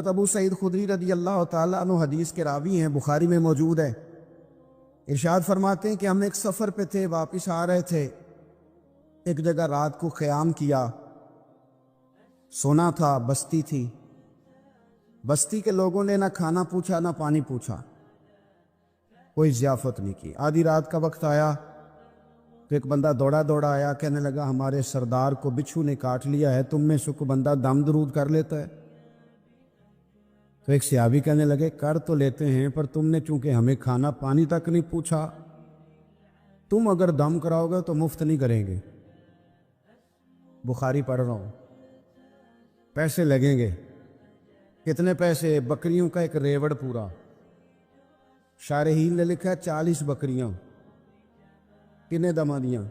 حضرت ابو سعید خدری رضی اللہ تعالیٰ عنہ حدیث کے راوی ہیں، بخاری میں موجود ہے، ارشاد فرماتے ہیں کہ ہم ایک سفر پہ تھے، واپس آ رہے تھے، ایک جگہ رات کو قیام کیا، سونا تھا، بستی تھی، بستی کے لوگوں نے نہ کھانا پوچھا نہ پانی پوچھا، کوئی ضیافت نہیں کی۔ آدھی رات کا وقت آیا تو ایک بندہ دوڑا دوڑا آیا، کہنے لگا ہمارے سردار کو بچھو نے کاٹ لیا ہے، تم میں سے کوئی بندہ دم درود کر لیتا ہے؟ تو ایک صحابی کہنے لگے کر تو لیتے ہیں، پر تم نے چونکہ ہمیں کھانا پانی تک نہیں پوچھا، تم اگر دم کراؤ گے تو مفت نہیں کریں گے۔ بخاری پڑھ رہا ہوں، پیسے لگیں گے۔ کتنے پیسے؟ بکریوں کا ایک ریوڑ پورا۔ شارحین نے لکھا ہے 40 بکریاں، کنے دما دیاں؟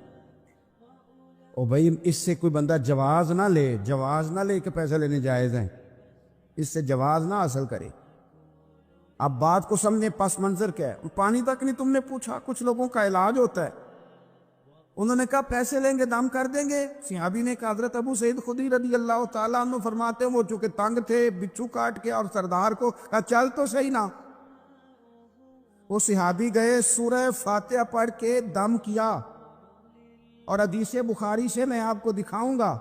او بھائی اس سے کوئی بندہ جواز نہ لے کہ پیسے لینے جائز ہیں، اس سے جواز نہ حاصل کرے۔ اب بات کو سمجھیں، پس منظر کیا ہے؟ پانی تک نہیں تم نے پوچھا۔ کچھ لوگوں کا علاج ہوتا ہے، انہوں نے کہا پیسے لیں گے دم کر دیں گے۔ صحابی نے کہا، حضرت ابو سعید خدری رضی اللہ تعالیٰ عنہ فرماتے ہیں وہ چونکہ تنگ تھے، بچھو کاٹ کے، اور سردار کو کہا چل تو صحیح نا۔ وہ صحابی گئے، سورہ فاتحہ پڑھ کے دم کیا، اور حدیث بخاری سے میں آپ کو دکھاؤں گا۔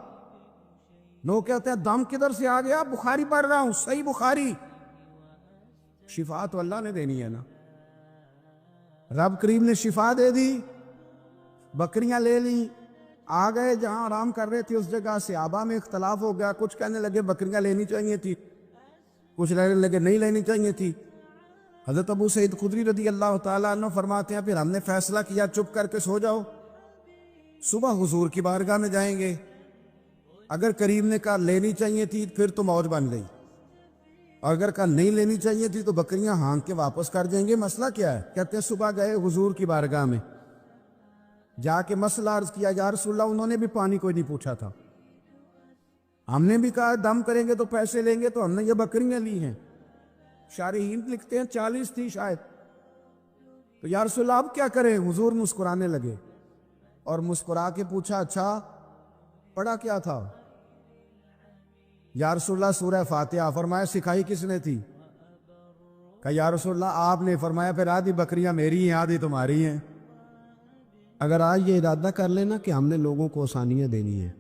لوگ کہتے ہیں دم کدھر سے آ گیا؟ بخاری پڑھ رہا ہوں، صحیح بخاری۔ شفا تو اللہ نے دینی ہے نا، رب کریم نے شفا دے دی۔ بکریاں لے لیں، آ گئے جہاں آرام کر رہے تھے اس جگہ۔ صحابہ میں اختلاف ہو گیا، کچھ کہنے لگے بکریاں لینی چاہیے تھی، کچھ کہنے لگے نہیں لینی چاہیے تھی۔ حضرت ابو سعید خدری رضی اللہ تعالیٰ عنہ فرماتے ہیں پھر ہم نے فیصلہ کیا چپ کر کے سو جاؤ، صبح حضور کی بارگاہ میں جائیں گے۔ اگر کریم نے کہا لینی چاہیے تھی پھر تو موج بن گئی، اور اگر کہا نہیں لینی چاہیے تھی تو بکریاں ہانک کے واپس کر جائیں گے۔ مسئلہ کیا ہے؟ کہتے ہیں صبح گئے حضور کی بارگاہ میں، جا کے مسئلہ عرض کیا، یا رسول اللہ انہوں نے بھی پانی کوئی نہیں پوچھا تھا، ہم نے بھی کہا دم کریں گے تو پیسے لیں گے، تو ہم نے یہ بکریاں لی ہیں۔ شارحین لکھتے ہیں 40 تھی شاید۔ تو یا رسول اللہ اب کیا کریں؟ حضور مسکرانے لگے اور مسکرا کے پوچھا اچھا پڑھا کیا تھا؟ یا رسول اللہ سورہ فاتحہ۔ فرمایا سکھائی کس نے تھی؟ کہا یا رسول اللہ آپ نے۔ فرمایا پھر آدھی بکریاں میری ہیں آدھی تمہاری ہیں۔ اگر آج یہ ارادہ کر لینا کہ ہم نے لوگوں کو آسانیاں دینی ہیں،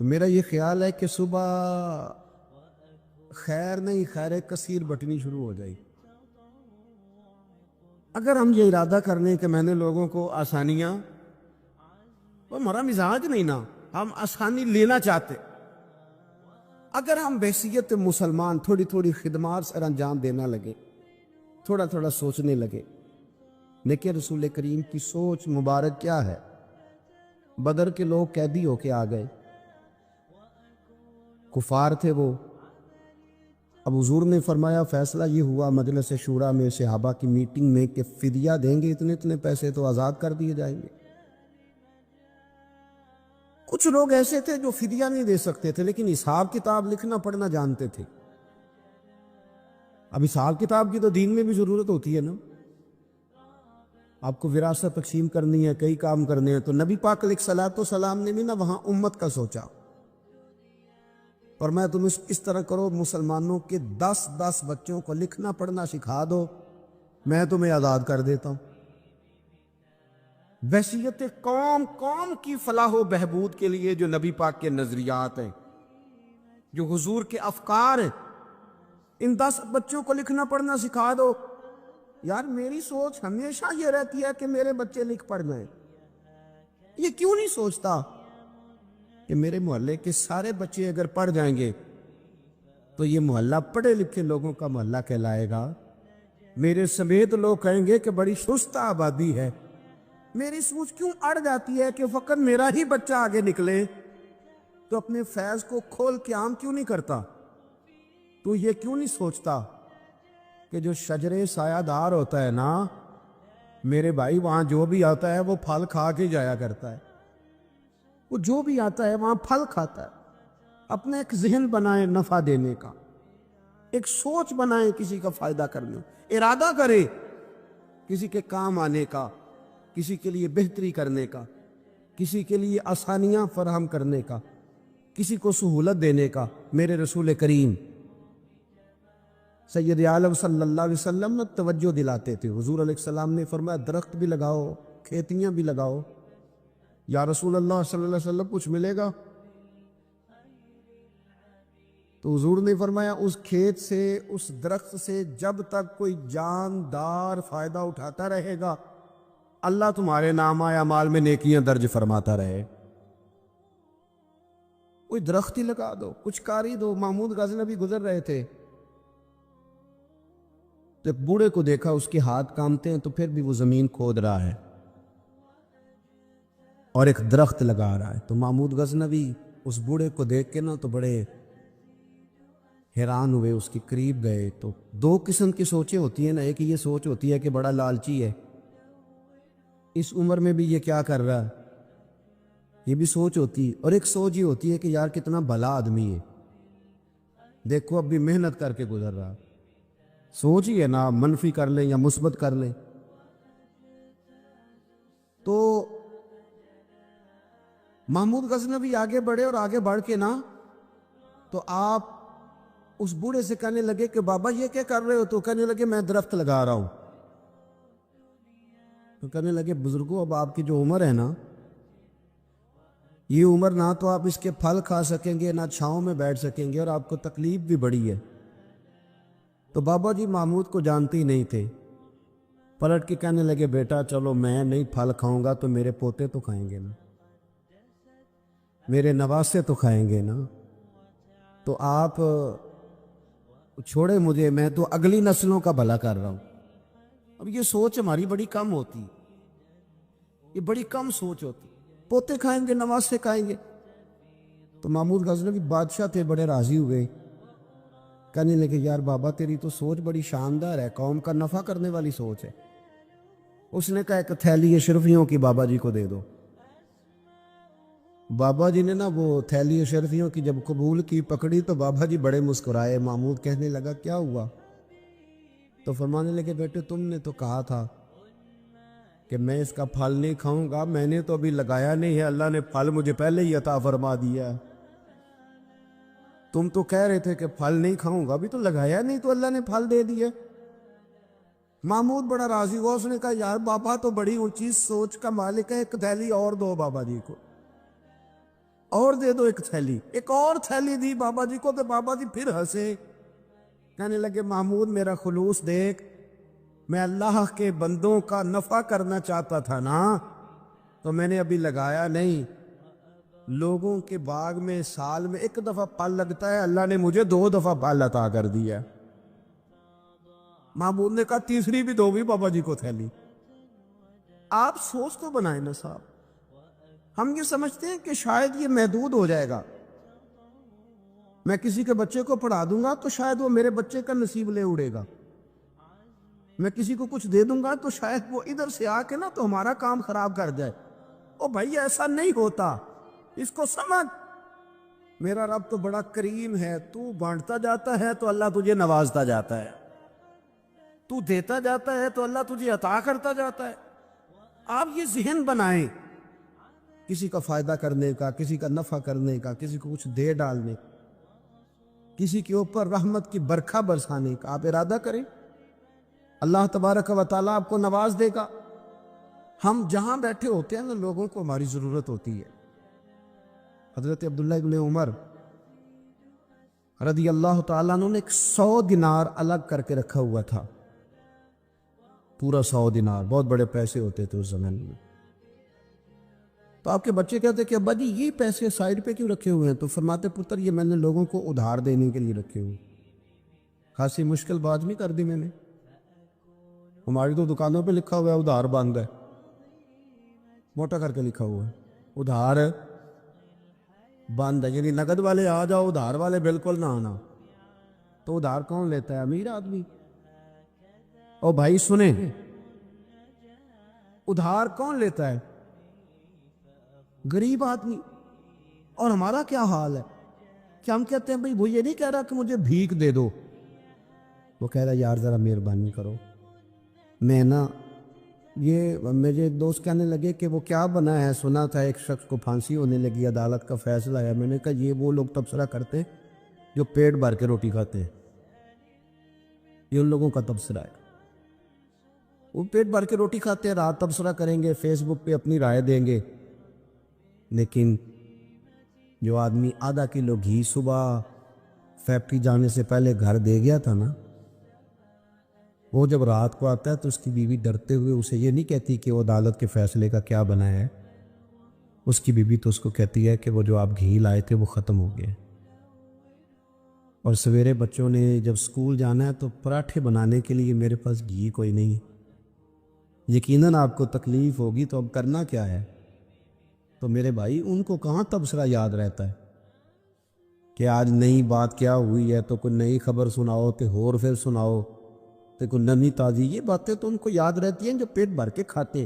تو میرا یہ خیال ہے کہ صبح خیر نہیں خیر کثیر بٹنی شروع ہو جائے۔ اگر ہم یہ ارادہ کر لیں کہ میں نے لوگوں کو آسانیاں، وہ ہمارا مزاج نہیں نا، ہم آسانی لینا چاہتے۔ اگر ہم بحیثیت مسلمان تھوڑی تھوڑی خدمات سر انجام دینا لگے، تھوڑا تھوڑا سوچنے لگے، لیکن رسول کریم کی سوچ مبارک کیا ہے؟ بدر کے لوگ قیدی ہو کے آ گئے، کفار تھے وہ۔ اب حضور نے فرمایا فیصلہ یہ ہوا مجلس شورا میں صحابہ کی میٹنگ میں کہ فدیہ دیں گے اتنے پیسے تو آزاد کر دیے جائیں گے۔ کچھ لوگ ایسے تھے جو فدیہ نہیں دے سکتے تھے لیکن حساب کتاب لکھنا پڑھنا جانتے تھے۔ اب حساب کتاب کی تو دین میں بھی ضرورت ہوتی ہے نا، آپ کو وراثت تقسیم کرنی ہے، کئی کام کرنے ہیں، تو نبی پاک علیہ الصلوۃ والسلام نے بھی نا وہاں امت کا سوچا، اور میں تم اس طرح کرو مسلمانوں کے 10 بچوں کو لکھنا پڑھنا سکھا دو، میں تمہیں آزاد کر دیتا ہوں۔ وصیت قوم کی فلاح و بہبود کے لیے جو نبی پاک کے نظریات ہیں، جو حضور کے افکار ہیں، ان 10 بچوں کو لکھنا پڑھنا سکھا دو۔ یار میری سوچ ہمیشہ یہ رہتی ہے کہ میرے بچے لکھ پڑھ جائیں۔ یہ کیوں نہیں سوچتا کہ میرے محلے کے سارے بچے اگر پڑھ جائیں گے تو یہ محلہ پڑھے لکھے لوگوں کا محلہ کہلائے گا، میرے سمیت لوگ کہیں گے کہ بڑی شستہ آبادی ہے۔ میری سوچ کیوں اڑ جاتی ہے کہ فقط میرا ہی بچہ آگے نکلے، تو اپنے فیض کو کھول کے عام کیوں نہیں کرتا؟ تو یہ کیوں نہیں سوچتا کہ جو شجرے سایہ دار ہوتا ہے نا میرے بھائی، وہاں جو بھی آتا ہے وہ پھل کھا کے جایا کرتا ہے، وہ جو بھی آتا ہے وہاں پھل کھاتا ہے۔ اپنا ایک ذہن بنائیں نفع دینے کا، ایک سوچ بنائیں کسی کا فائدہ کرنے، ارادہ کرے کسی کے کام آنے کا، کسی کے لیے بہتری کرنے کا، کسی کے لیے آسانیاں فراہم کرنے کا، کسی کو سہولت دینے کا۔ میرے رسول کریم سید عالم صلی اللہ علیہ وسلم نے توجہ دلاتے تھے. حضور علیہ السلام نے فرمایا درخت بھی لگاؤ، کھیتیاں بھی لگاؤ. یا رسول اللہ صلی اللہ علیہ وسلم کچھ ملے گا؟ تو حضور نے فرمایا اس کھیت سے، اس درخت سے جب تک کوئی جاندار فائدہ اٹھاتا رہے گا اللہ تمہارے نامہ اعمال میں نیکیاں درج فرماتا رہے. کوئی درخت ہی لگا دو، کچھ کاری دو. محمود غزنوی گزر رہے تھے تو ایک بوڑھے کو دیکھا، اس کے ہاتھ کامتے ہیں تو پھر بھی وہ زمین کھود رہا ہے اور ایک درخت لگا رہا ہے. تو محمود غزنوی اس بوڑھے کو دیکھ کے نا تو بڑے حیران ہوئے، اس کے قریب گئے. تو دو قسم کی سوچیں ہوتی ہیں نا، ایک یہ سوچ ہوتی ہے کہ بڑا لالچی ہے، اس عمر میں بھی یہ کیا کر رہا ہے، یہ بھی سوچ ہوتی ہے. اور ایک سوچ یہ ہوتی ہے کہ یار کتنا بھلا آدمی ہے، دیکھو اب بھی محنت کر کے گزر رہا. سوچ ہی ہے نا، منفی کر لیں یا مثبت کر لیں. تو محمود غزنوی آگے بڑھے اور آگے بڑھ کے نا تو آپ اس بوڑھے سے کہنے لگے کہ بابا یہ کیا کر رہے ہو؟ تو کہنے لگے میں درخت لگا رہا ہوں. تو کہنے لگے بزرگوں اب آپ کی جو عمر ہے نا، یہ عمر نہ تو آپ اس کے پھل کھا سکیں گے، نہ چھاؤں میں بیٹھ سکیں گے، اور آپ کو تکلیف بھی بڑی ہے. تو بابا جی محمود کو جانتے ہی نہیں تھے، پلٹ کے کہنے لگے بیٹا چلو میں نہیں پھل کھاؤں گا تو میرے پوتے تو کھائیں گے نا، میرے نواسے تو کھائیں گے نا. تو آپ چھوڑے مجھے، میں تو اگلی نسلوں کا بھلا کر رہا ہوں. اب یہ سوچ ہماری بڑی کم ہوتی، یہ بڑی کم سوچ ہوتی. پوتے کھائیں گے، نواسے کھائیں گے. تو محمود غزنوی بادشاہ تھے، بڑے راضی ہوئے، کہنے لگے یار بابا تیری تو سوچ بڑی شاندار ہے، قوم کا نفع کرنے والی سوچ ہے. اس نے کہا ایک تھیلی اشرفیوں کی بابا جی کو دے دو. بابا جی نے نا وہ تھیلی اشرفیوں کی جب قبول کی، پکڑی تو بابا جی بڑے مسکرائے. محمود کہنے لگا کیا ہوا؟ تو فرمانے لگے بیٹے تم نے تو کہا تھا کہ میں اس کا پھل نہیں کھاؤں گا، میں نے تو ابھی لگایا نہیں ہے، اللہ نے پھل مجھے پہلے ہی عطا فرما دیا. تم تو کہہ رہے تھے کہ پھل نہیں کھاؤں گا، ابھی تو لگایا نہیں تو اللہ نے پھل دے دیا. محمود بڑا راضی ہوا، اس نے کہا یار بابا تو بڑی اونچی سوچ کا مالک ہے، ایک تھیلی اور دو بابا جی کو، اور دے دو ایک تھیلی. ایک اور تھیلی دی بابا جی کو تو بابا جی پھر ہنسے، کہنے لگے محمود میرا خلوص دیکھ، میں اللہ کے بندوں کا نفع کرنا چاہتا تھا نا تو میں نے ابھی لگایا نہیں. لوگوں کے باغ میں سال میں ایک دفعہ پھل لگتا ہے، اللہ نے مجھے 2 دفعہ پھل عطا کر دیا. محمود نے کہا تیسری بھی دو بھی بابا جی کو تھیلی. آپ سوچ تو بنائیں نا صاحب. ہم یہ سمجھتے ہیں کہ شاید یہ محدود ہو جائے گا، میں کسی کے بچے کو پڑھا دوں گا تو شاید وہ میرے بچے کا نصیب لے اڑے گا، میں کسی کو کچھ دے دوں گا تو شاید وہ ادھر سے آ کے نا تو ہمارا کام خراب کر جائے. او بھائی ایسا نہیں ہوتا، اس کو سمجھ. میرا رب تو بڑا کریم ہے، تو بانٹتا جاتا ہے تو اللہ تجھے نوازتا جاتا ہے، تو دیتا جاتا ہے تو اللہ تجھے عطا کرتا جاتا ہے. آپ یہ ذہن بنائیں، کسی کا فائدہ کرنے کا، کسی کا نفع کرنے کا، کسی کو کچھ دے ڈالنے، کسی کے اوپر رحمت کی برکھا برسانے کا آپ ارادہ کریں، اللہ تبارک و تعالیٰ آپ کو نواز دے گا. ہم جہاں بیٹھے ہوتے ہیں نا لوگوں کو ہماری ضرورت ہوتی ہے. حضرت عبداللہ ابن عمر رضی اللہ تعالیٰ عنہ نے 100 دینار الگ کر کے رکھا ہوا تھا، پورا 100 دینار، بہت بڑے پیسے ہوتے تھے اس زمانے میں. تو آپ کے بچے کہتے کہ ابا جی یہ پیسے سائڈ پہ کیوں رکھے ہوئے ہیں؟ تو فرماتے پتر یہ میں نے لوگوں کو ادھار دینے کے لیے رکھے ہوئے. خاصی مشکل بات نہیں کر دی میں نے، ہماری تو دکانوں پہ لکھا ہوا ہے ادھار بند ہے، موٹا کر کے لکھا ہوا ہے ادھار بند ہے، یعنی نقد والے آ جاؤ، ادھار والے بالکل نہ آنا. تو ادھار کون لیتا ہے؟ امیر آدمی. او بھائی سنیں، ادھار کون لیتا ہے؟ غریب آدمی. اور ہمارا کیا حال ہے کہ ہم کہتے ہیں بھائی وہ یہ نہیں کہہ رہا کہ مجھے بھیک دے دو، وہ کہہ رہا یار ذرا مہربانی کرو. میں نا یہ مجھے ایک دوست کہنے لگے کہ وہ کیا بنا ہے، سنا تھا ایک شخص کو پھانسی ہونے لگی، عدالت کا فیصلہ ہے. میں نے کہا یہ وہ لوگ تبصرہ کرتے جو پیٹ بھر کے روٹی کھاتے ہیں، یہ ان لوگوں کا تبصرہ ہے. وہ پیٹ بھر کے روٹی کھاتے ہیں، رات تبصرہ کریں گے، فیس بک پہ اپنی رائے دیں گے. لیکن جو آدمی آدھا کلو گھی صبح فیکٹری جانے سے پہلے گھر دے گیا تھا نا، وہ جب رات کو آتا ہے تو اس کی بیوی ڈرتے ہوئے اسے یہ نہیں کہتی کہ وہ عدالت کے فیصلے کا کیا بنا ہے. اس کی بیوی تو اس کو کہتی ہے کہ وہ جو آپ گھی لائے تھے وہ ختم ہو گئے. اور سویرے بچوں نے جب سکول جانا ہے تو پراٹھے بنانے کے لیے میرے پاس گھی کوئی نہیں. یقیناً آپ کو تکلیف ہوگی، تو اب کرنا کیا ہے؟ تو میرے بھائی، ان کو کہاں تبصرہ یاد رہتا ہے کہ آج نئی بات کیا ہوئی ہے، تو کوئی نئی خبر سناؤ تو اور پھر سناؤ تو کوئی نئی تازی. یہ باتیں تو ان کو یاد رہتی ہیں جو پیٹ بھر کے کھاتے،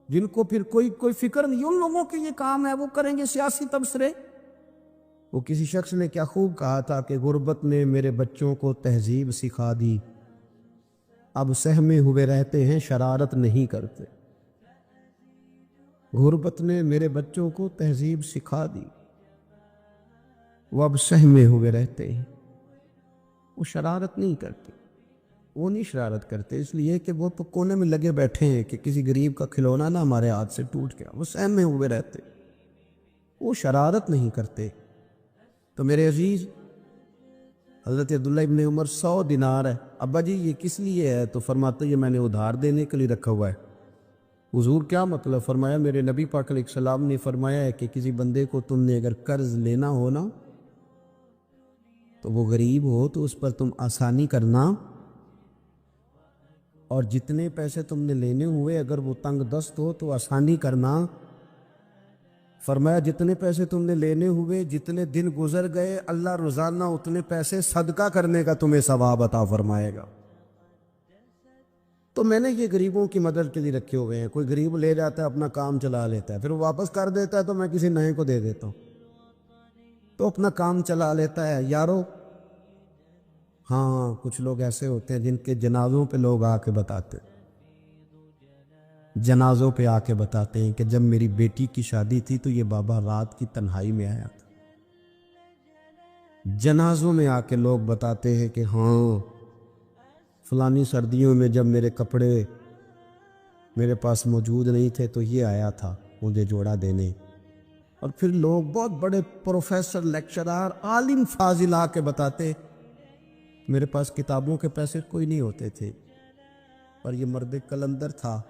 جن کو پھر کوئی فکر نہیں. ان لوگوں کے یہ کام ہے، وہ کریں گے سیاسی تبصرے. وہ کسی شخص نے کیا خوب کہا تھا کہ غربت نے میرے بچوں کو تہذیب سکھا دی، اب سہمے ہوئے رہتے ہیں شرارت نہیں کرتے. غربت نے میرے بچوں کو تہذیب سکھا دی، وہ اب سہمے ہوئے رہتے ہیں. وہ شرارت نہیں کرتے. وہ نہیں شرارت کرتے اس لیے کہ وہ تو کونے میں لگے بیٹھے ہیں کہ کسی غریب کا کھلونا نہ ہمارے ہاتھ سے ٹوٹ گیا. وہ سہمے ہوئے رہتے، وہ شرارت نہیں کرتے. تو میرے عزیز، حضرت عبداللہ ابن عمر 100 دینار ہے. ابا جی یہ کس لیے ہے؟ تو فرماتے یہ میں نے ادھار دینے کے لیے رکھا ہوا ہے. حضور کیا مطلب؟ فرمایا میرے نبی پاک علیہ السلام نے فرمایا ہے کہ کسی بندے کو تم نے اگر قرض لینا ہو نا، تو وہ غریب ہو تو اس پر تم آسانی کرنا، اور جتنے پیسے تم نے لینے ہوئے اگر وہ تنگ دست ہو تو آسانی کرنا. فرمایا جتنے پیسے تم نے لینے ہوئے، جتنے دن گزر گئے، اللہ روزانہ اتنے پیسے صدقہ کرنے کا تمہیں ثواب عطا فرمائے گا. تو میں نے یہ غریبوں کی مدد کے لیے رکھے ہوئے ہیں. کوئی غریب لے جاتا ہے، اپنا کام چلا لیتا ہے، پھر وہ واپس کر دیتا ہے تو میں کسی نئے کو دے دیتا ہوں، تو اپنا کام چلا لیتا ہے. یارو ہاں، کچھ لوگ ایسے ہوتے ہیں جن کے جنازوں پہ لوگ آ کے بتاتے، جنازوں پہ آ کے بتاتے ہیں کہ جب میری بیٹی کی شادی تھی تو یہ بابا رات کی تنہائی میں آیا تھا. جنازوں میں آ کے لوگ بتاتے ہیں کہ ہاں فلانی سردیوں میں جب میرے کپڑے میرے پاس موجود نہیں تھے تو یہ آیا تھا مجھے جوڑا دینے. اور پھر لوگ بہت بڑے پروفیسر، لیکچرار، عالم فاضل آ کے بتاتے میرے پاس کتابوں کے پیسے کوئی نہیں ہوتے تھے، اور یہ مرد قلندر تھا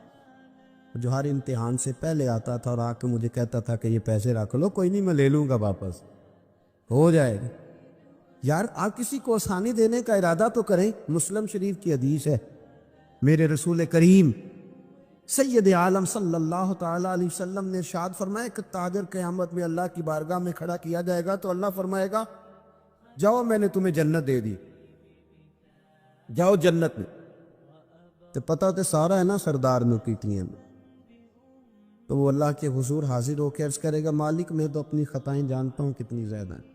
جو ہر امتحان سے پہلے آتا تھا اور آ کے مجھے کہتا تھا کہ یہ پیسے رکھ لو، کوئی نہیں میں لے لوں گا، واپس ہو جائے گا. یار آپ کسی کو آسانی دینے کا ارادہ تو کریں. مسلم شریف کی حدیث ہے، میرے رسول کریم سید عالم صلی اللہ تعالیٰ علیہ وسلم نے ارشاد فرمایا کہ تاجر قیامت میں اللہ کی بارگاہ میں کھڑا کیا جائے گا تو اللہ فرمائے گا جاؤ میں نے تمہیں جنت دے دی، جاؤ جنت میں. تو پتہ تو سارا ہے نا سردار نکیتیاں میں. تو وہ اللہ کے حضور حاضر ہو کے عرض کرے گا مالک میں تو اپنی خطائیں جانتا ہوں کتنی زیادہ ہیں،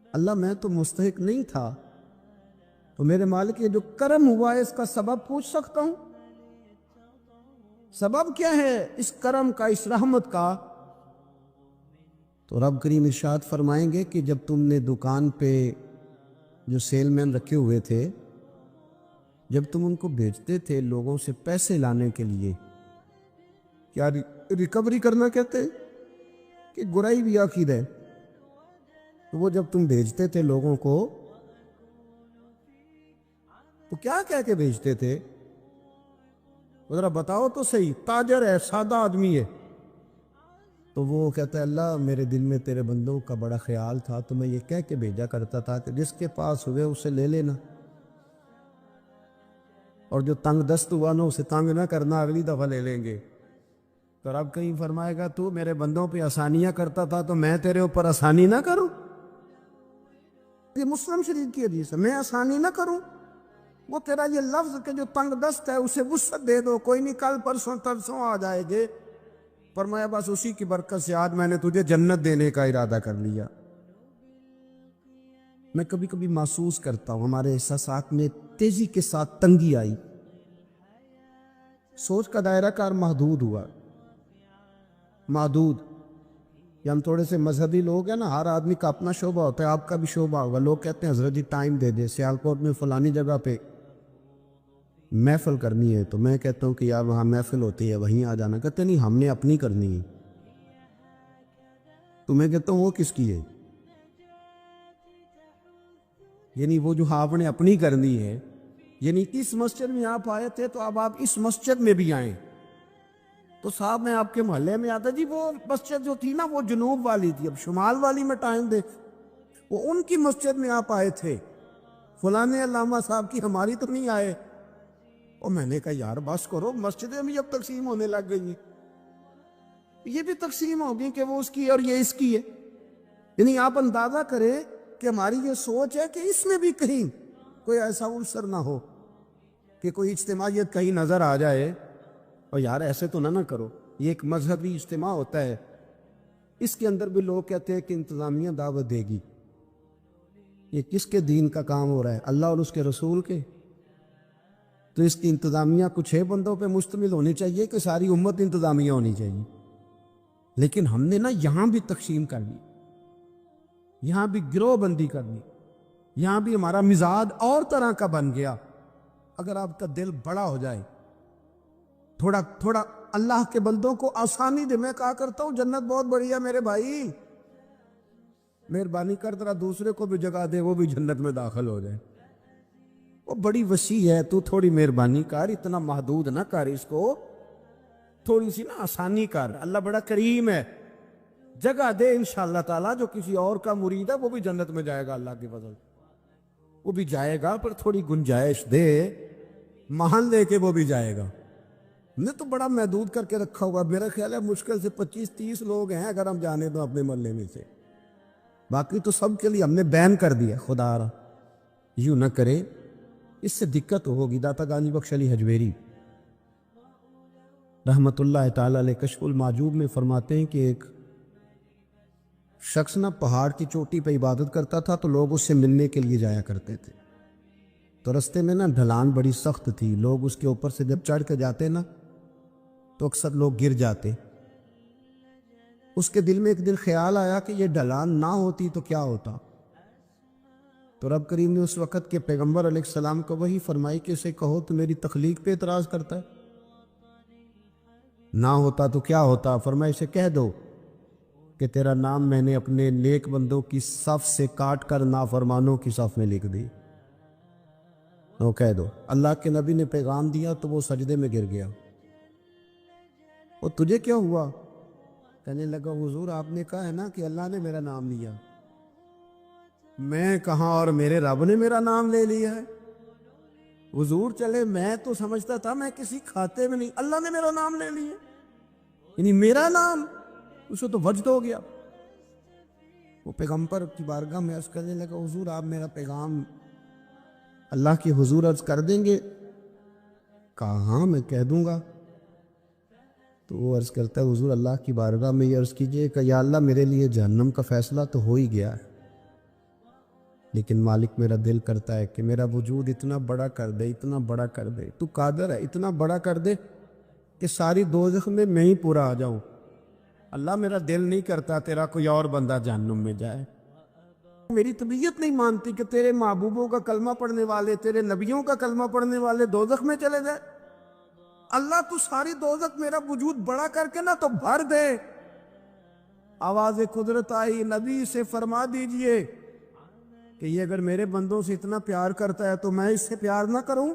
اللہ میں تو مستحق نہیں تھا، تو میرے مالک یہ جو کرم ہوا ہے اس کا سبب پوچھ سکتا ہوں؟ سبب کیا ہے اس کرم کا، اس رحمت کا؟ تو رب کریم ارشاد فرمائیں گے کہ جب تم نے دکان پہ جو سیل مین رکھے ہوئے تھے، جب تم ان کو بھیجتے تھے لوگوں سے پیسے لانے کے لیے، کیا ریکوری کرنا کہتے ہیں کہ گرائی بھی عقید ہے، تو وہ جب تم بھیجتے تھے لوگوں کو تو کیا کہہ کے بھیجتے تھے؟ ذرا بتاؤ تو صحیح. تاجر ہے، سادہ آدمی ہے، تو وہ کہتا ہے اللہ میرے دل میں تیرے بندوں کا بڑا خیال تھا تو میں یہ کہہ کے بھیجا کرتا تھا کہ جس کے پاس ہوئے اسے لے لینا، اور جو تنگ دست ہوا نا اسے تنگ نہ کرنا، اگلی دفعہ لے لیں گے. تو رب کہیں فرمائے گا تو میرے بندوں پہ آسانیاں کرتا تھا تو میں تیرے اوپر آسانی نہ کروں؟ یہ مسلم شریف کی حدیث ہے، میں آسانی نہ کروں؟ وہ تیرا یہ لفظ کہ جو تنگ دست ہے اسے وسعت دے دو، کوئی نہیں کل پرسوں ترسوں آ جائے گے. فرمایا بس اسی کی برکت سے آج میں نے تجھے جنت دینے کا ارادہ کر لیا. میں کبھی کبھی محسوس کرتا ہوں ہمارے احساسات میں تیزی کے ساتھ تنگی آئی، سوچ کا دائرہ کار محدود ہوا، محدود. کہ ہم تھوڑے سے مذہبی لوگ ہیں نا، ہر آدمی کا اپنا شعبہ ہوتا ہے، آپ کا بھی شعبہ ہوگا. لوگ کہتے ہیں حضرت جی ٹائم دے دے، سیالکوٹ میں فلانی جگہ پہ محفل کرنی ہے، تو میں کہتا ہوں کہ یار وہاں محفل ہوتی ہے وہیں آ جانا. کہتے نہیں ہم نے اپنی کرنی ہے. تو میں کہتا ہوں وہ کس کی ہے؟ یعنی وہ جو آپ نے اپنی کرنی ہے، یعنی اس مسجد میں آپ آئے تھے تو اب آپ اس مسجد میں بھی آئیں. تو صاحب میں آپ کے محلے میں آتا، جی وہ مسجد جو تھی نا وہ جنوب والی تھی، اب شمال والی میں ٹائم دے. وہ ان کی مسجد میں آپ آئے تھے، فلانے علامہ صاحب کی، ہماری تو نہیں آئے. اور میں نے کہا یار بس کرو، مسجدیں بھی اب تقسیم ہونے لگ گئی ہیں، یہ بھی تقسیم ہوگی کہ وہ اس کی اور یہ اس کی ہے. یعنی آپ اندازہ کریں کہ ہماری یہ سوچ ہے کہ اس میں بھی کہیں کوئی ایسا عنصر نہ ہو کہ کوئی اجتماعیت کہیں نظر آ جائے. اور یار ایسے تو نہ کرو، یہ ایک مذہبی اجتماع ہوتا ہے، اس کے اندر بھی لوگ کہتے ہیں کہ انتظامیہ دعوت دے گی. یہ کس کے دین کا کام ہو رہا ہے؟ اللہ اور اس کے رسول کے. تو اس کی انتظامیہ کچھ 6 بندوں پہ مشتمل ہونی چاہیے کہ ساری امت انتظامیہ ہونی چاہیے. لیکن ہم نے نا یہاں بھی تقسیم کر لی، یہاں بھی گروہ بندی کر لی، یہاں بھی ہمارا مزاج اور طرح کا بن گیا. اگر آپ کا دل بڑا ہو جائے، تھوڑا اللہ کے بندوں کو آسانی دے. میں کہا کرتا ہوں جنت بہت بڑی ہے میرے بھائی، مہربانی کر ذرا دوسرے کو بھی جگہ دے، وہ بھی جنت میں داخل ہو جائے. وہ بڑی وسیع ہے، تو تھوڑی مہربانی کر، اتنا محدود نہ کر اس کو، تھوڑی سی نا آسانی کر. اللہ بڑا کریم ہے، جگہ دے انشاءاللہ تعالیٰ. جو کسی اور کا مرید ہے وہ بھی جنت میں جائے گا اللہ کی فضل، وہ بھی جائے گا، پر تھوڑی گنجائش دے، مان لے کے وہ بھی جائے گا. نے تو بڑا محدود کر کے رکھا ہوا، میرا خیال ہے مشکل سے 25-30 لوگ ہیں اگر ہم جانے تو اپنے محلے میں سے، باقی تو سب کے لیے ہم نے بین کر دیا. خدا را یوں نہ کرے، اس سے دقت ہوگی. داتا گانجی بخش علی حجویری رحمت اللہ تعالی علیہ کشف المعجوب میں فرماتے ہیں کہ ایک شخص نہ پہاڑ کی چوٹی پہ عبادت کرتا تھا، تو لوگ اس سے ملنے کے لیے جایا کرتے تھے. تو رستے میں نا ڈھلان بڑی سخت تھی، لوگ اس کے اوپر سے جب چڑھ کے جاتے نا تو اکثر لوگ گر جاتے. اس کے دل میں ایک دن خیال آیا کہ یہ ڈھلان نہ ہوتی تو کیا ہوتا. تو رب کریم نے اس وقت کے پیغمبر علیہ السلام کو وہی فرمائی کہ اسے کہو تو میری تخلیق پہ اعتراض کرتا ہے، نہ ہوتا تو کیا ہوتا. فرمایا اسے کہہ دو کہ تیرا نام میں نے اپنے نیک بندوں کی صف سے کاٹ کر نافرمانوں کی صف میں لکھ دی. وہ کہہ دو. اللہ کے نبی نے پیغام دیا تو وہ سجدے میں گر گیا. وہ تجھے کیا ہوا؟ کہنے لگا حضور آپ نے کہا ہے نا کہ اللہ نے میرا نام لیا. میں کہاں اور میرے رب نے میرا نام لے لیا ہے. حضور چلے میں تو سمجھتا تھا میں کسی کھاتے میں نہیں، اللہ نے میرا نام لے لیا، یعنی میرا نام. اسے تو وجد ہو گیا. وہ پیغمبر کی بارگاہ میں عرض کرنے لگا حضور آپ میرا پیغام اللہ کی حضور عرض کر دیں گے؟ کہا ہاں میں کہہ دوں گا. تو وہ عرض کرتا ہے حضور اللہ کی بارگاہ میں یہ عرض کیجئے کہ یا اللہ میرے لیے جہنم کا فیصلہ تو ہو ہی گیا ہے، لیکن مالک میرا دل کرتا ہے کہ میرا وجود اتنا بڑا کر دے، اتنا بڑا کر دے، تو قادر ہے اتنا بڑا کر دے کہ ساری دوزخ میں ہی پورا آ جاؤں. اللہ میرا دل نہیں کرتا تیرا کوئی اور بندہ جہنم میں جائے. میری طبیعت نہیں مانتی کہ تیرے محبوبوں کا کلمہ پڑھنے والے، تیرے نبیوں کا کلمہ پڑھنے والے دوزخ میں چلے جائے. اللہ تو ساری دوزخ میرا وجود بڑا کر کے نہ تو بھر دے. آواز قدرت آئی، نبی سے فرما دیجئے کہ یہ اگر میرے بندوں سے اتنا پیار کرتا ہے تو میں اس سے پیار نہ کروں.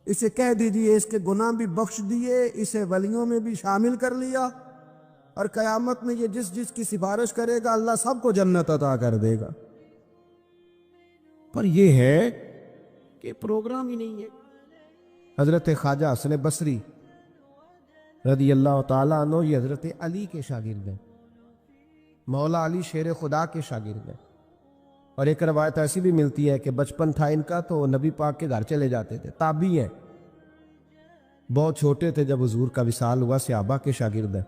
اسے کہہ دیجئے اس کے گناہ بھی بخش دیے، اسے ولیوں میں بھی شامل کر لیا، اور قیامت میں یہ جس جس کی سفارش کرے گا اللہ سب کو جنت عطا کر دے گا. پر یہ ہے کہ پروگرام ہی نہیں ہے. حضرت خواجہ حسن بصری رضی اللہ تعالیٰ عنہ یہ حضرت علی کے شاگرد ہیں، مولا علی شیر خدا کے شاگرد ہیں. اور ایک روایت ایسی بھی ملتی ہے کہ بچپن تھا ان کا تو نبی پاک کے گھر چلے جاتے تھے. تابعی ہے، بہت چھوٹے تھے جب حضور کا وصال ہوا، صحابہ کے شاگرد ہیں.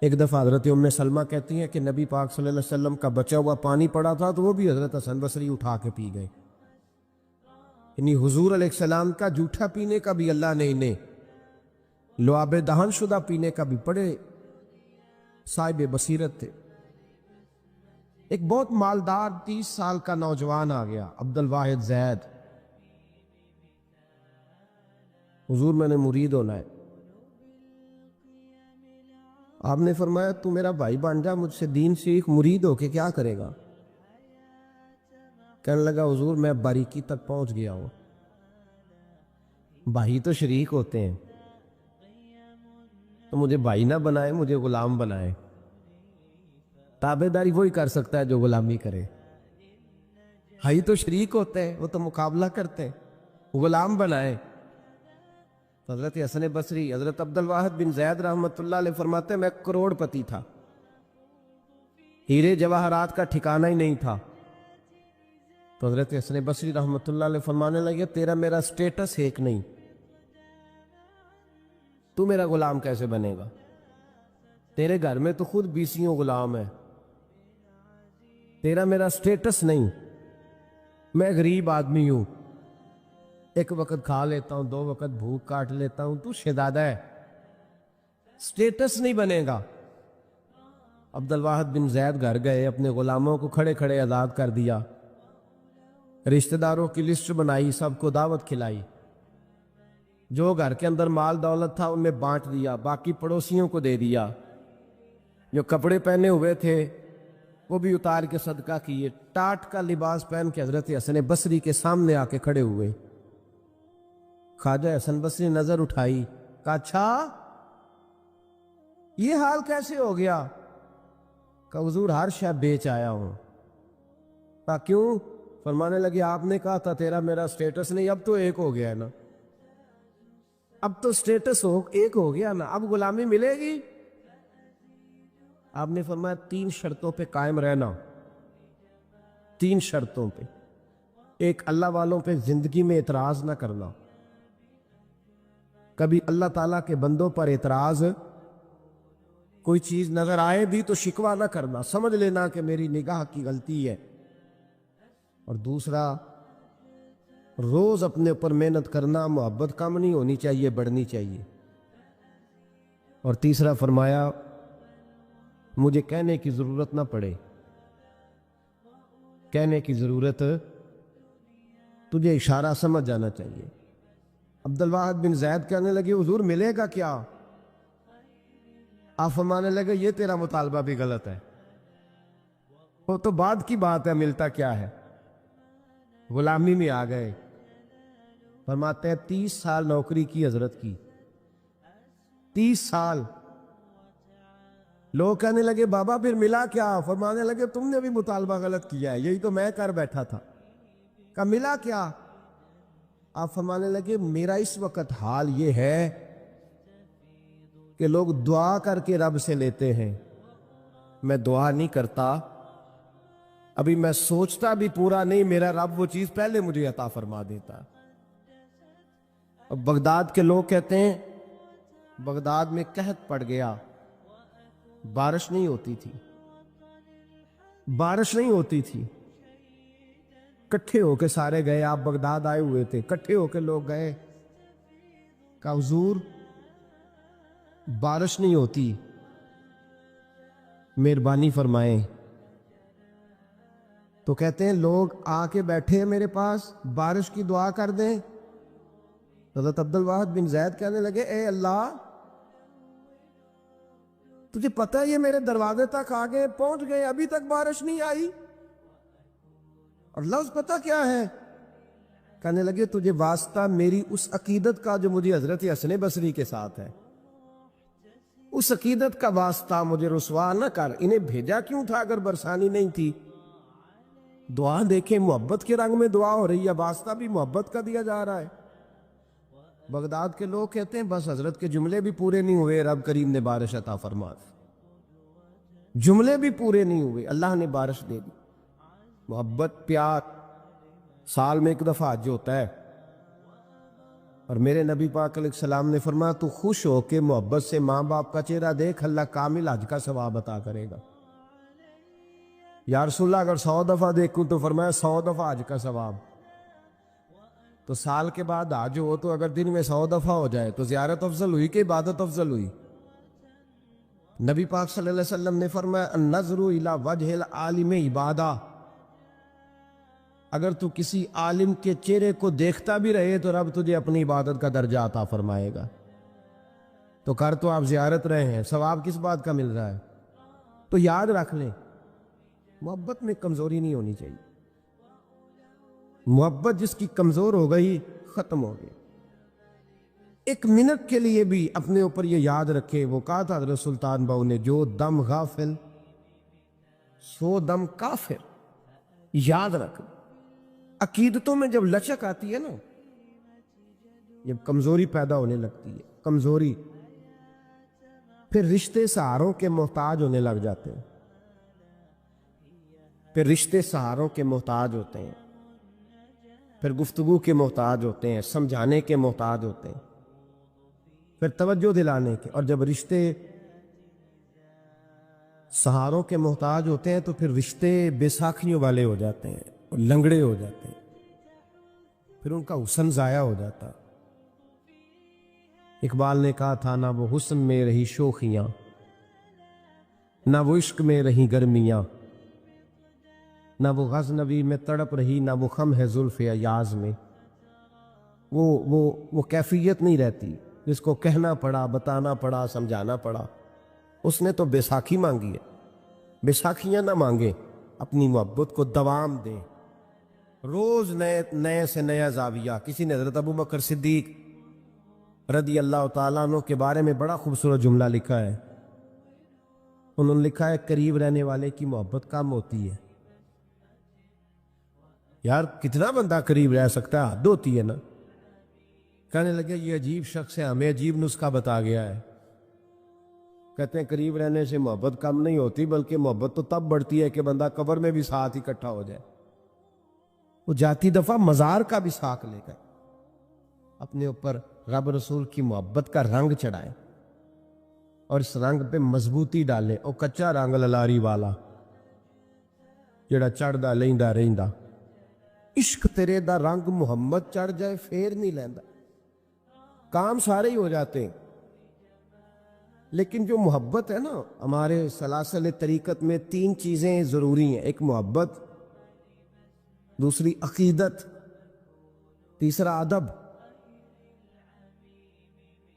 ایک دفعہ حضرت ام سلمہ کہتی ہیں کہ نبی پاک صلی اللہ علیہ وسلم کا بچا ہوا پانی پڑا تھا تو وہ بھی حضرت حسن بصری اٹھا کے پی گئے. یعنی حضور علیہ السلام کا جھوٹا پینے کا بھی اللہ نے انہیں، لعاب دہن شدہ پینے کا بھی، پڑے صاحب بصیرت تھے. ایک بہت مالدار 30 سال کا نوجوان آ گیا, عبد الواحد زید. حضور میں نے مرید ہونا ہے. آپ نے فرمایا تو میرا بھائی بن جا, مجھ سے دین سیکھ, مرید ہو کے کیا کرے گا؟ کہنے لگا حضور میں باریکی تک پہنچ گیا ہوں. بھائی تو شریک ہوتے ہیں, تو مجھے بھائی نہ بنائے, مجھے غلام بنائے. تابع داری وہی کر سکتا ہے جو غلامی کرے. بھائی تو شریک ہوتے ہیں, وہ تو مقابلہ کرتے ہیں, غلام بنائے. حضرت حسن بصری, حضرت عبد الواحد بن زید رحمۃ اللہ علیہ فرماتے ہیں میں کروڑ پتی تھا, ہیرے جواہرات کا ٹھکانہ ہی نہیں تھا. تو حضرت حسن بصری رحمۃ اللہ علیہ فرمانے لگے تیرا میرا سٹیٹس ایک نہیں, تو میرا غلام کیسے بنے گا؟ تیرے گھر میں تو خود 20 غلام ہے, تیرا میرا سٹیٹس نہیں. میں غریب آدمی ہوں, ایک وقت کھا لیتا ہوں, 2 وقت بھوک کاٹ لیتا ہوں, تو شہزادہ ہے, سٹیٹس نہیں بنے گا. عبد الواحد بن زید گھر گئے, اپنے غلاموں کو کھڑے کھڑے آزاد کر دیا, رشتہ داروں کی لسٹ بنائی, سب کو دعوت کھلائی, جو گھر کے اندر مال دولت تھا ان میں بانٹ دیا, باقی پڑوسیوں کو دے دیا. جو کپڑے پہنے ہوئے تھے وہ بھی اتار کے صدقہ کیے. ٹاٹ کا لباس پہن کے حضرت حسن بصری کے سامنے آ کے کھڑے ہوئے. خواجہ حسن بصری نظر اٹھائی, کہا اچھا یہ حال کیسے ہو گیا؟ کہا حضور ہر شے بیچ آیا ہوں. کہا کیوں؟ فرمانے لگے آپ نے کہا تھا تیرا میرا سٹیٹس نہیں, اب تو ایک ہو گیا ہے نا, اب تو سٹیٹس ایک ہو گیا نا, اب غلامی ملے گی. آپ نے فرمایا 3 شرطوں پہ قائم رہنا, 3 شرطوں پہ. ایک, اللہ والوں پہ زندگی میں اعتراض نہ کرنا. کبھی اللہ تعالیٰ کے بندوں پر اعتراض, کوئی چیز نظر آئے بھی تو شکوہ نہ کرنا, سمجھ لینا کہ میری نگاہ کی غلطی ہے. اور دوسرا, روز اپنے اوپر محنت کرنا, محبت کم نہیں ہونی چاہیے, بڑھنی چاہیے. اور تیسرا فرمایا مجھے کہنے کی ضرورت نہ پڑے, کہنے کی ضرورت, تجھے اشارہ سمجھ جانا چاہیے. عبد الواحد بن زید کہنے لگے حضور ملے گا کیا؟ آپ فرمانے لگے یہ تیرا مطالبہ بھی غلط ہے, وہ تو بعد کی بات ہے, ملتا کیا ہے. غلامی میں آ گئے. فرماتے ہیں 30 سال نوکری کی حضرت کی, 30 سال. لوگ کہنے لگے بابا پھر ملا کیا؟ فرمانے لگے تم نے بھی مطالبہ غلط کیا ہے, یہی تو میں کر بیٹھا تھا. کہا ملا کیا؟ آپ فرمانے لگے میرا اس وقت حال یہ ہے کہ لوگ دعا کر کے رب سے لیتے ہیں, میں دعا نہیں کرتا, ابھی میں سوچتا بھی پورا نہیں, میرا رب وہ چیز پہلے مجھے عطا فرما دیتا. اب بغداد کے لوگ کہتے ہیں بغداد میں قحط پڑ گیا, بارش نہیں ہوتی تھی, بارش نہیں ہوتی تھی. کٹھے ہو کے سارے گئے, آپ بغداد آئے ہوئے تھے, کٹھے ہو کے لوگ گئے. کہا حضور بارش نہیں ہوتی, مہربانی فرمائیں. تو کہتے ہیں لوگ آ کے بیٹھے ہیں میرے پاس, بارش کی دعا کر دیں. حضرت عبد الواحد بن زید کہنے لگے اے اللہ, تجھے پتہ ہے یہ میرے دروازے تک آ گئے, پہنچ گئے, ابھی تک بارش نہیں آئی, اور لفظ پتہ کیا ہے؟ کہنے لگے تجھے واسطہ میری اس عقیدت کا جو مجھے حضرت حسن بصری کے ساتھ ہے, اس عقیدت کا واسطہ, مجھے رسوا نہ کر. انہیں بھیجا کیوں تھا اگر برسانی نہیں تھی؟ دعا دیکھیں, محبت کے رنگ میں دعا ہو رہی ہے, واسطہ بھی محبت کا دیا جا رہا ہے. بغداد کے لوگ کہتے ہیں بس حضرت کے جملے بھی پورے نہیں ہوئے, رب کریم نے بارش عطا فرما دی. جملے بھی پورے نہیں ہوئے, اللہ نے بارش دے دی. محبت, پیار, سال میں 1 دفعہ حج ہوتا ہے, اور میرے نبی پاک علیہ السلام نے فرمایا تو خوش ہو کے محبت سے ماں باپ کا چہرہ دیکھ, اللہ کامل حج کا ثواب عطا کرے گا. یا رسول اللہ اگر 100 دفعہ دیکھوں تو فرمایا 100 دفعہ حج کا ثواب. تو سال کے بعد حج ہو تو اگر دن میں 100 دفعہ ہو جائے تو زیارت افضل ہوئی کہ عبادت افضل ہوئی؟ نبی پاک صلی اللہ علیہ وسلم نے فرمایا النظر الی وجہ العالم عبادہ، اگر تو کسی عالم کے چہرے کو دیکھتا بھی رہے تو رب تجھے اپنی عبادت کا درجہ عطا فرمائے گا۔ تو کر تو آپ زیارت رہے ہیں، ثواب کس بات کا مل رہا ہے؟ تو یاد رکھ لیں، محبت میں کمزوری نہیں ہونی چاہیے۔ محبت جس کی کمزور ہو گئی ختم ہو گئی۔ ایک منٹ کے لیے بھی اپنے اوپر یہ یاد رکھے، وہ کہا تھا حضرت سلطان بہو نے، جو دم غافل سو دم کافر۔ یاد رکھ، عقیدتوں میں جب لچک آتی ہے نا، جب کمزوری پیدا ہونے لگتی ہے، کمزوری، پھر رشتے سہاروں کے محتاج ہونے لگ جاتے ہیں، پھر رشتے سہاروں کے محتاج ہوتے ہیں، پھر گفتگو کے محتاج ہوتے ہیں، سمجھانے کے محتاج ہوتے ہیں، پھر توجہ دلانے کے۔ اور جب رشتے سہاروں کے محتاج ہوتے ہیں تو پھر رشتے بے ساکھیوں والے ہو جاتے ہیں، لنگڑے ہو جاتے ہیں، پھر ان کا حسن ضائع ہو جاتا۔ اقبال نے کہا تھا، نہ وہ حسن میں رہی شوخیاں، نہ وہ عشق میں رہی گرمیاں، نہ وہ غزنوی میں تڑپ رہی، نہ وہ خم ہے زلف ایاز میں۔ وہ کیفیت نہیں رہتی جس کو کہنا پڑا، بتانا پڑا، سمجھانا پڑا۔ اس نے تو بیساکھی مانگی ہے۔ بیساکھیاں نہ مانگے، اپنی محبت کو دوام دیں، روز نئے سے نیا زاویہ۔ کسی نے حضرت ابو بکر صدیق رضی اللہ تعالیٰ عنہ کے بارے میں بڑا خوبصورت جملہ لکھا ہے۔ انہوں نے لکھا ہے، قریب رہنے والے کی محبت کم ہوتی ہے۔ یار کتنا بندہ قریب رہ سکتا ہے؟ حد ہوتی ہے نا۔ کہنے لگے یہ عجیب شخص ہے، ہمیں عجیب نسخہ بتا گیا ہے۔ کہتے ہیں قریب رہنے سے محبت کم نہیں ہوتی، بلکہ محبت تو تب بڑھتی ہے کہ بندہ قبر میں بھی ساتھ اکٹھا ہو جائے۔ وہ جاتی دفعہ مزار کا بھی ساتھ لے گئے، اپنے اوپر رب رسول کی محبت کا رنگ چڑھائے اور اس رنگ پہ مضبوطی ڈالے۔ او کچا رنگ للاری والا جڑا چڑھدا لیندا رہندا، عشق تیرے دا رنگ محمد چڑھ جائے پھر نہیں لیندا۔ کام سارے ہی ہو جاتے ہیں، لیکن جو محبت ہے نا، ہمارے سلاسل طریقت میں 3 چیزیں ضروری ہیں۔ ایک محبت، دوسری عقیدت، تیسرا ادب۔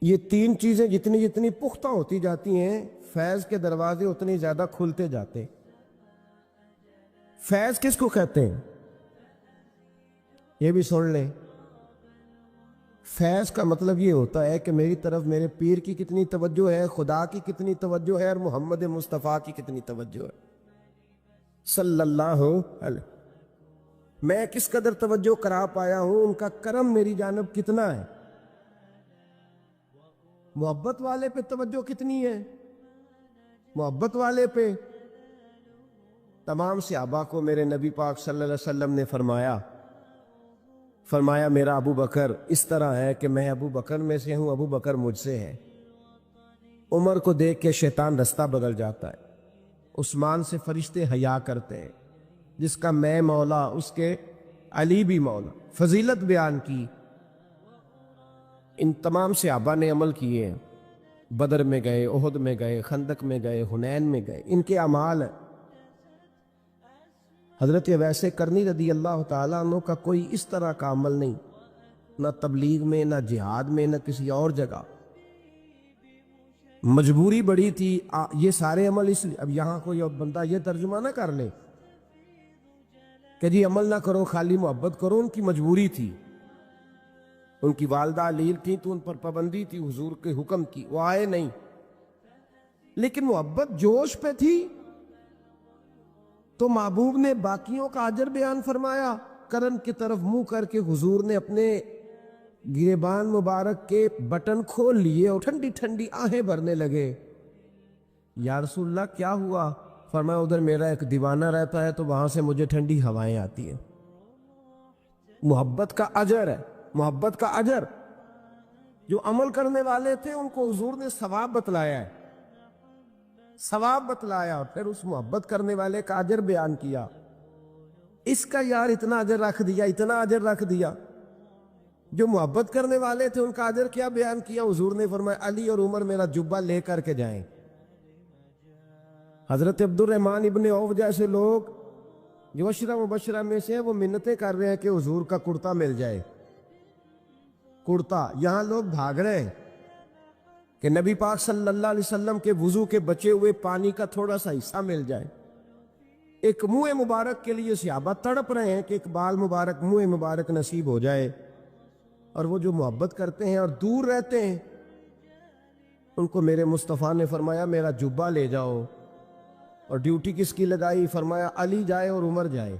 یہ 3 چیزیں جتنی جتنی پختہ ہوتی جاتی ہیں، فیض کے دروازے اتنے زیادہ کھلتے جاتے ہیں۔ فیض کس کو کہتے ہیں؟ یہ بھی سن لیں، فیض کا مطلب یہ ہوتا ہے کہ میری طرف میرے پیر کی کتنی توجہ ہے، خدا کی کتنی توجہ ہے، اور محمد مصطفیٰ کی کتنی توجہ ہے صلی اللہ علیہ۔ میں کس قدر توجہ کرا پایا ہوں، ان کا کرم میری جانب کتنا ہے۔ محبت والے پہ توجہ کتنی ہے، محبت والے پہ۔ تمام صحابہ کو میرے نبی پاک صلی اللہ علیہ وسلم نے فرمایا میرا ابو بکر اس طرح ہے کہ میں ابو بکر میں سے ہوں، ابو بکر مجھ سے ہے۔ عمر کو دیکھ کے شیطان رستہ بدل جاتا ہے، عثمان سے فرشتے حیا کرتے ہیں، جس کا میں مولا اس کے علی بھی مولا۔ فضیلت بیان کی، ان تمام صحابہ نے عمل کیے ہیں، بدر میں گئے، احد میں گئے، خندق میں گئے، حنین میں گئے، ان کے اعمال ہیں۔ حضرت ویسے کرنی رضی اللہ تعالیٰ عنہ کا کوئی اس طرح کا عمل نہیں، نہ تبلیغ میں، نہ جہاد میں، نہ کسی اور جگہ۔ مجبوری بڑی تھی، یہ سارے عمل اس لیے۔ اب یہاں کوئی بندہ یہ ترجمہ نہ کر لے کہ جی عمل نہ کرو خالی محبت کرو، ان کی مجبوری تھی۔ ان کی والدہ علیل تھی تو ان پر پابندی تھی، حضور کے حکم کی، وہ آئے نہیں، لیکن محبت جوش پہ تھی تو محبوب نے باقیوں کا اجر بیان فرمایا۔ کرن کی طرف منہ کر کے حضور نے اپنے گریبان مبارک کے بٹن کھول لیے اور ٹھنڈی ٹھنڈی آہیں بھرنے لگے۔ یا رسول اللہ کیا ہوا؟ فرمایا ادھر میرا ایک دیوانہ رہتا ہے تو وہاں سے مجھے ٹھنڈی ہوائیں آتی ہیں۔ محبت کا اجر ہے، محبت کا اجر۔ جو عمل کرنے والے تھے ان کو حضور نے ثواب بتلایا ہے، ثواب بتلایا، اور پھر اس محبت کرنے والے کا اجر بیان کیا۔ اس کا یار اتنا اجر رکھ دیا، اتنا اجر رکھ دیا۔ جو محبت کرنے والے تھے ان کا اجر کیا بیان کیا؟ حضور نے فرمایا علی اور عمر میرا جبہ لے کر کے جائیں، حضرت عبد الرحمن ابن عوف جیسے لوگ جو عشرہ مبشرہ میں سے ہیں وہ منتیں کر رہے ہیں کہ حضور کا کرتا مل جائے. کرتا یہاں لوگ بھاگ رہے ہیں کہ نبی پاک صلی اللہ علیہ وسلم کے وضو کے بچے ہوئے پانی کا تھوڑا سا حصہ مل جائے. ایک منہ مبارک کے لیے صحابہ تڑپ رہے ہیں کہ ایک بال مبارک منہ مبارک نصیب ہو جائے. اور وہ جو محبت کرتے ہیں اور دور رہتے ہیں ان کو میرے مصطفیٰ نے فرمایا میرا جبہ لے جاؤ. اور ڈیوٹی کس کی لگائی؟ فرمایا علی جائے اور عمر جائے.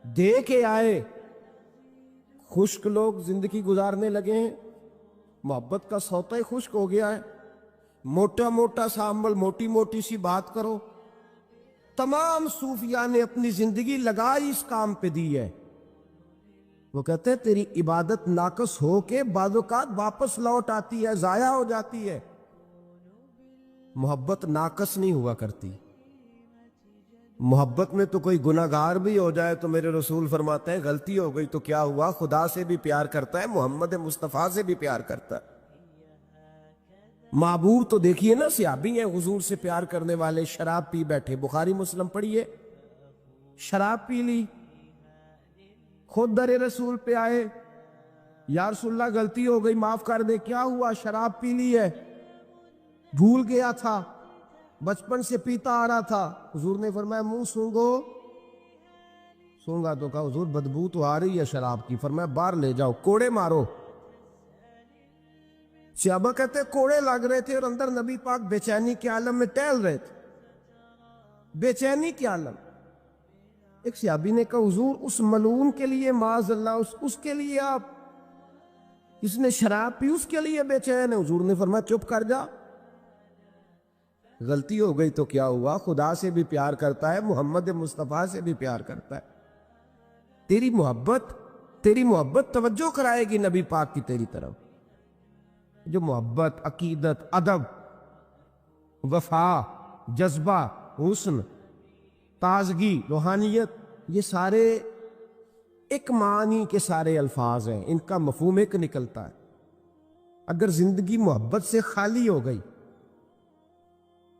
دے کے آئے. خشک لوگ زندگی گزارنے لگے ہیں، محبت کا سوتا ہی خشک ہو گیا ہے. موٹا موٹا سا عمل، موٹی موٹی سی بات کرو. تمام صوفیاء نے اپنی زندگی لگائی اس کام پہ دی ہے. وہ کہتے ہیں تیری عبادت ناقص ہو کے بعض اوقات واپس لوٹ آتی ہے، ضائع ہو جاتی ہے. محبت ناقص نہیں ہوا کرتی. محبت میں تو کوئی گناہگار بھی ہو جائے تو میرے رسول فرماتے ہیں غلطی ہو گئی تو کیا ہوا، خدا سے بھی پیار کرتا ہے، محمد مصطفیٰ سے بھی پیار کرتا ہے. محبوب تو دیکھیے نا، صحابی ہیں حضور سے پیار کرنے والے، شراب پی بیٹھے. بخاری مسلم پڑھیے، شراب پی لی، خود در رسول پہ آئے، یا رسول اللہ غلطی ہو گئی معاف کر دے. کیا ہوا؟ شراب پی لی ہے، بھول گیا تھا، بچپن سے پیتا آ رہا تھا. حضور نے فرمایا منہ سونگو. سونگا تو کہا حضور بدبو تو آ رہی ہے شراب کی. فرمایا باہر لے جاؤ، کوڑے مارو. صحابہ کہتے کوڑے لگ رہے تھے اور اندر نبی پاک بے چینی کے عالم میں ٹہل رہے تھے. بے چینی کے عالم. ایک صحابی نے کہا حضور اس ملعون کے لیے معاذ اللہ اس کے لیے آپ، اس نے شراب پی اس کے لیے بے چین ہے. حضور نے فرمایا چپ کر جا، غلطی ہو گئی تو کیا ہوا، خدا سے بھی پیار کرتا ہے، محمد مصطفیٰ سے بھی پیار کرتا ہے. تیری محبت توجہ کرائے گی نبی پاک کی تیری طرف. جو محبت، عقیدت، ادب، وفا، جذبہ، حسن، تازگی، روحانیت، یہ سارے ایک معنی کے سارے الفاظ ہیں، ان کا مفہوم ایک نکلتا ہے. اگر زندگی محبت سے خالی ہو گئی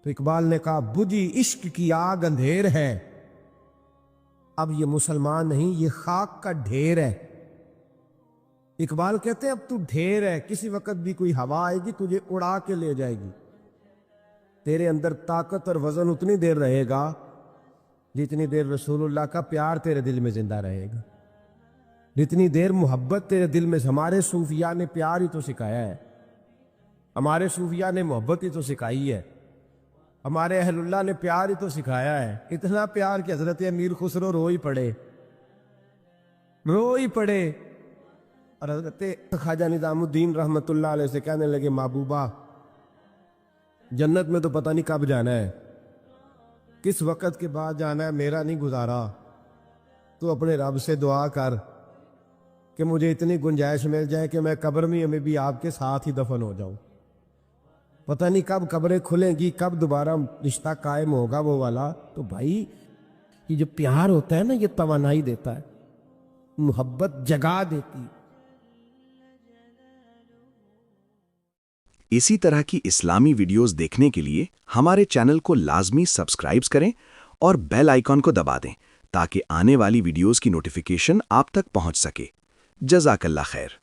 تو اقبال نے کہا بجھی عشق کی آگ اندھیر ہے، اب یہ مسلمان نہیں یہ خاک کا ڈھیر ہے. اقبال کہتے ہیں اب تو ڈھیر ہے، کسی وقت بھی کوئی ہوا آئے گی تجھے اڑا کے لے جائے گی. تیرے اندر طاقت اور وزن اتنی دیر رہے گا جتنی دیر رسول اللہ کا پیار تیرے دل میں زندہ رہے گا، جتنی دیر محبت تیرے دل میں. ہمارے صوفیاء نے پیار ہی تو سکھایا ہے، ہمارے صوفیاء نے محبت ہی تو سکھائی ہے، ہمارے اہل اللہ نے پیار ہی تو سکھایا ہے. اتنا پیار کہ حضرت امیر خسرو رو ہی پڑے. اور حضرت خواجہ نظام الدین رحمت اللہ علیہ سے کہنے لگے محبوبہ جنت میں تو پتہ نہیں کب جانا ہے، کس وقت کے بعد جانا ہے، میرا نہیں گزارا. تو اپنے رب سے دعا کر کہ مجھے اتنی گنجائش مل جائے کہ میں قبر میں بھی آپ کے ساتھ ہی دفن ہو جاؤں. پتہ نہیں کب قبریں کھلیں گی، کب دوبارہ رشتہ قائم ہوگا وہ والا. تو بھائی یہ جو پیار ہوتا ہے نا یہ توانائی دیتا ہے، محبت جگا دیتی. اسی طرح کی اسلامی ویڈیوز دیکھنے کے لیے ہمارے چینل کو لازمی سبسکرائب کریں اور بیل آئیکن کو دبا دیں تاکہ آنے والی ویڈیوز کی نوٹیفیکیشن آپ تک پہنچ سکے. جزاک اللہ خیر.